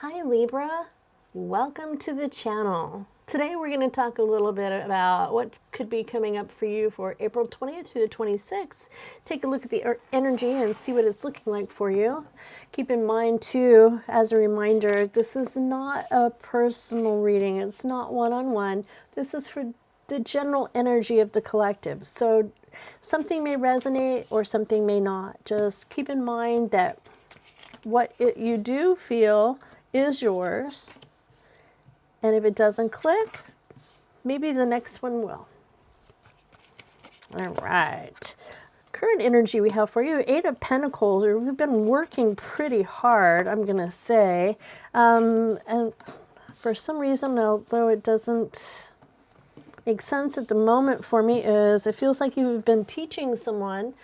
Hi Libra, welcome to the channel. Today we're going to talk a little bit about what could be coming up for you for April 20th to the 26th. Take a look at the energy and see what it's looking like for you. Keep in mind too, as a reminder, this is not a personal reading. It's not one-on-one. This is for the general energy of the collective. So something may resonate or something may not. Just keep in mind that what you do feel is yours, and if it doesn't click, maybe the next one will. All right, current energy we have for you, Eight of Pentacles. We've been working pretty hard, I'm gonna say, and for some reason, although it doesn't make sense at the moment for me, is it feels like you've been teaching someone,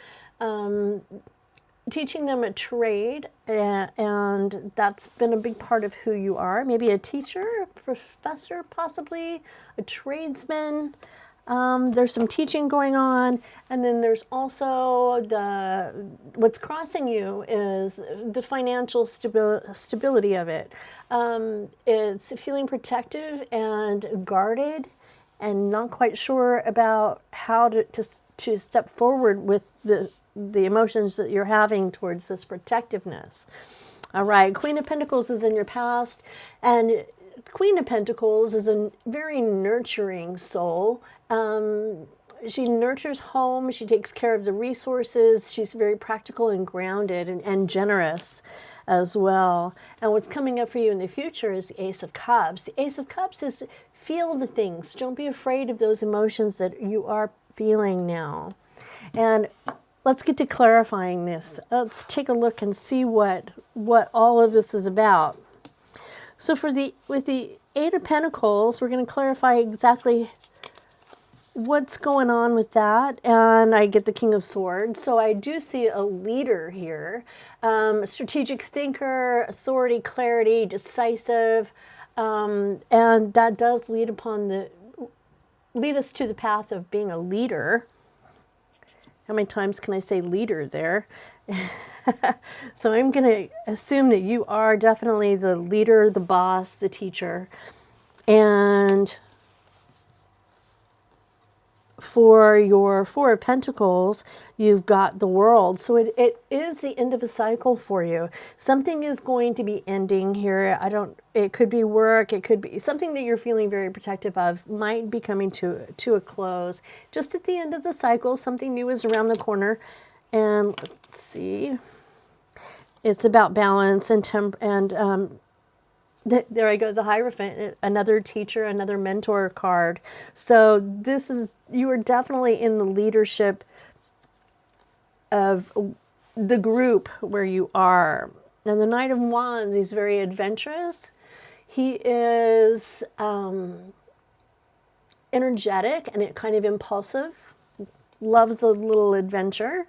teaching them a trade, and that's been a big part of who you are. Maybe a teacher, a professor, possibly a tradesman. There's some teaching going on, and then there's also what's crossing you is the financial stability of it. It's feeling protective and guarded, and not quite sure about how to step forward with the emotions that you're having towards this protectiveness. All right, Queen of Pentacles is in your past, and Queen of Pentacles is a very nurturing soul. She nurtures home, she takes care of the resources, she's very practical and grounded and generous as well. And what's coming up for you in the future is the Ace of Cups. The Ace of Cups is feel the things. Don't be afraid of those emotions that you are feeling now. And let's get to clarifying this. Let's take a look and see what all of this is about. So with the Eight of Pentacles, we're going to clarify exactly what's going on with that. And I get the King of Swords. So I do see a leader here, strategic thinker, authority, clarity, decisive, and that does lead us to the path of being a leader. How many times can I say leader there? So I'm going to assume that you are definitely the leader, the boss, the teacher. And for your Four of Pentacles, you've got the World. So it is the end of a cycle for you. Something is going to be ending here. It could be work, it could be something that you're feeling very protective of, might be coming to a close. Just at the end of the cycle, something new is around the corner. And let's see. It's about balance and there I go, the Hierophant, another teacher, another mentor card. So you are definitely in the leadership of the group where you are. And the Knight of Wands, he's very adventurous. He is energetic and kind of impulsive, loves a little adventure.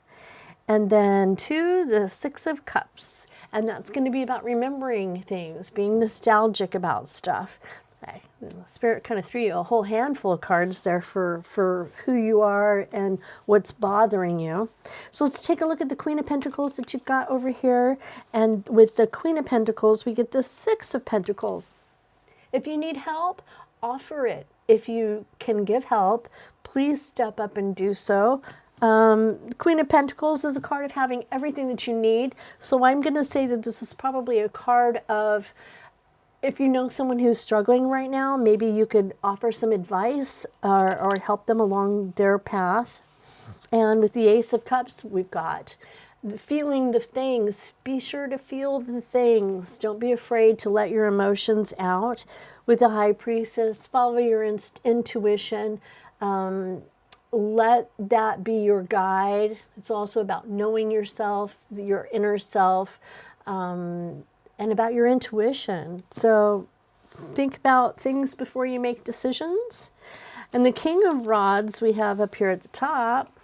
And then the Six of Cups. And that's going to be about remembering things, being nostalgic about stuff. Spirit kind of threw you a whole handful of cards there for who you are and what's bothering you. So let's take a look at the Queen of Pentacles that you've got over here. And with the Queen of Pentacles, we get the Six of Pentacles. If you need help, offer it. If you can give help, please step up and do so. Queen of Pentacles is a card of having everything that you need. So I'm going to say that this is probably a card of, if you know someone who's struggling right now, maybe you could offer some advice or help them along their path. And with the Ace of Cups, we've got feeling the things. Be sure to feel the things. Don't be afraid to let your emotions out. With the High Priestess, follow your intuition. Let that be your guide. It's also about knowing yourself, your inner self, and about your intuition. So think about things before you make decisions. And the King of Rods we have up here at the top,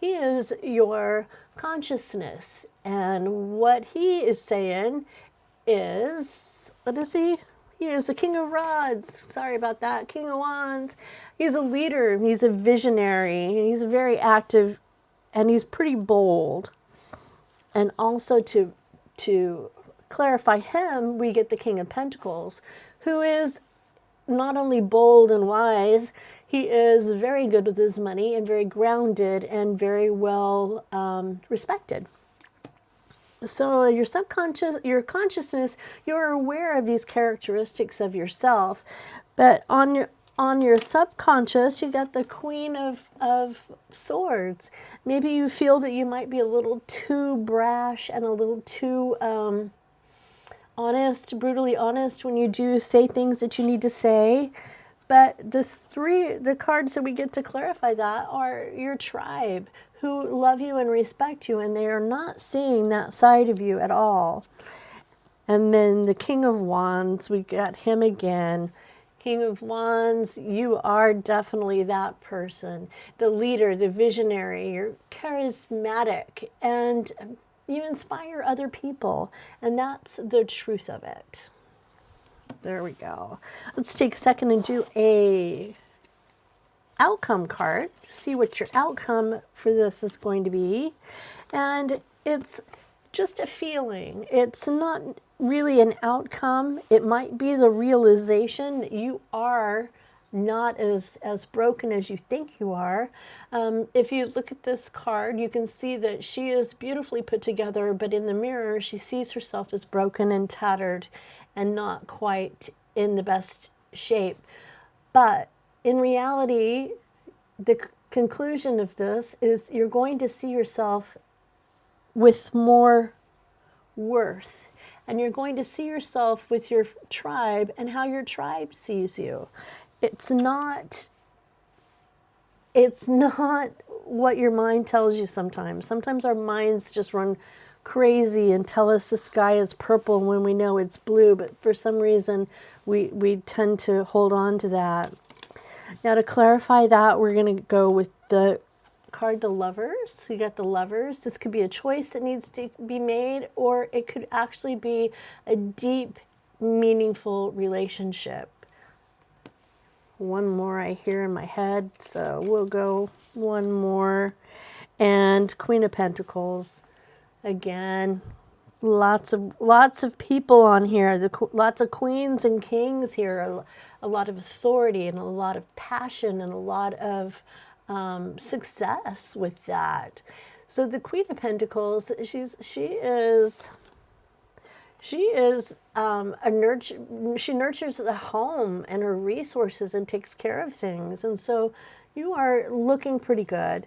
he is your consciousness. And what he is saying is, what is he? He is the King of Rods. Sorry about that. King of Wands. He's a leader. He's a visionary. He's very active, and he's pretty bold. And also to clarify him, we get the King of Pentacles, who is not only bold and wise, he is very good with his money and very grounded and very well respected. So your subconscious, your consciousness, you're aware of these characteristics of yourself, but on your subconscious, you got the Queen of Swords. Maybe you feel that you might be a little too brash and a little too honest, brutally honest when you do say things that you need to say. But the cards that we get to clarify that are your tribe, who love you and respect you, and they are not seeing that side of you at all. And then the King of Wands, we got him again. King of Wands, you are definitely that person, the leader, the visionary. You're charismatic and you inspire other people, and that's the truth of it. There we go. Let's take a second and do a outcome card. See what your outcome for this is going to be. And it's just a feeling. It's not really an outcome. It might be the realization that you are not as broken as you think you are. If you look at this card, you can see that she is beautifully put together, but in the mirror, she sees herself as broken and tattered and not quite in the best shape. But in reality, the conclusion of this is you're going to see yourself with more worth. And you're going to see yourself with your tribe and how your tribe sees you. It's not what your mind tells you sometimes. Sometimes our minds just run crazy and tell us the sky is purple when we know it's blue, but for some reason we tend to hold on to that. Now to clarify that, we're going to go with the card, the Lovers. You got the Lovers. This could be a choice that needs to be made, or it could actually be a deep, meaningful relationship. One more I hear in my head, so we'll go one more. And Queen of Pentacles. Again, lots of people on here. Lots of queens and kings here. A lot of authority and a lot of passion and a lot of success with that. So the Queen of Pentacles, she is she nurtures the home and her resources and takes care of things. And so you are looking pretty good.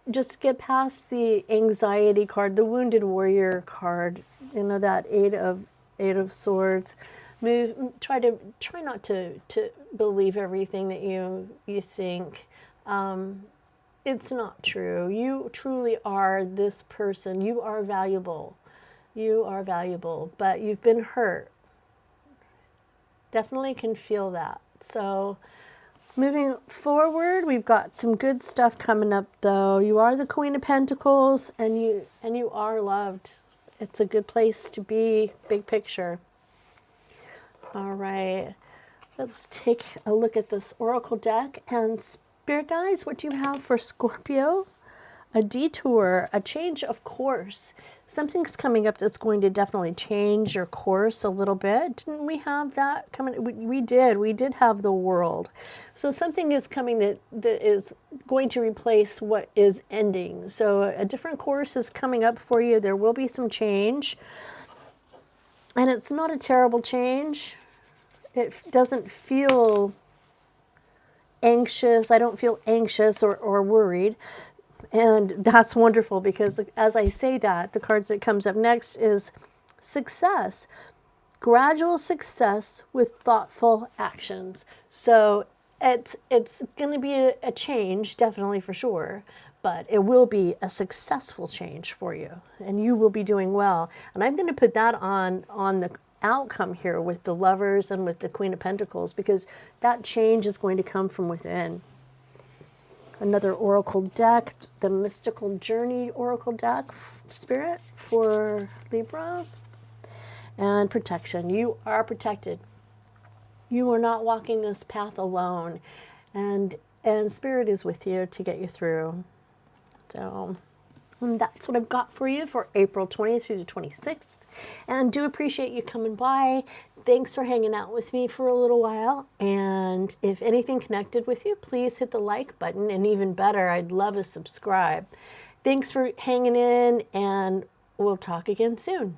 Just get past the anxiety card, the Wounded Warrior card, you know, that Eight of Swords. Try not to believe everything that you think. It's not true. You truly are this person. You are valuable. You are valuable, but you've been hurt. Definitely can feel that. So moving forward, we've got some good stuff coming up though. You are the Queen of Pentacles, and you are loved. It's a good place to be, big picture. All right. Let's take a look at this Oracle deck. And Spirit Guides, what do you have for Scorpio? A detour, a change of course. Something's coming up that's going to definitely change your course a little bit. Didn't we have that coming? We did have the World. So something is coming that is going to replace what is ending. So a different course is coming up for you. There will be some change. And it's not a terrible change. It doesn't feel anxious. I don't feel anxious or worried. And that's wonderful, because as I say that, the card that comes up next is success. Gradual success with thoughtful actions. So it's going to be a change, definitely, for sure. But it will be a successful change for you. And you will be doing well. And I'm going to put that on the outcome here with the Lovers and with the Queen of Pentacles, because that change is going to come from within. Another Oracle deck, the Mystical Journey Oracle deck, Spirit, for Libra. And protection. You are protected. You are not walking this path alone. And Spirit is with you to get you through. So And that's what I've got for you for April 20th through the 26th. And do appreciate you coming by. Thanks for hanging out with me for a little while. And if anything connected with you, please hit the like button. And even better, I'd love a subscribe. Thanks for hanging in, and we'll talk again soon.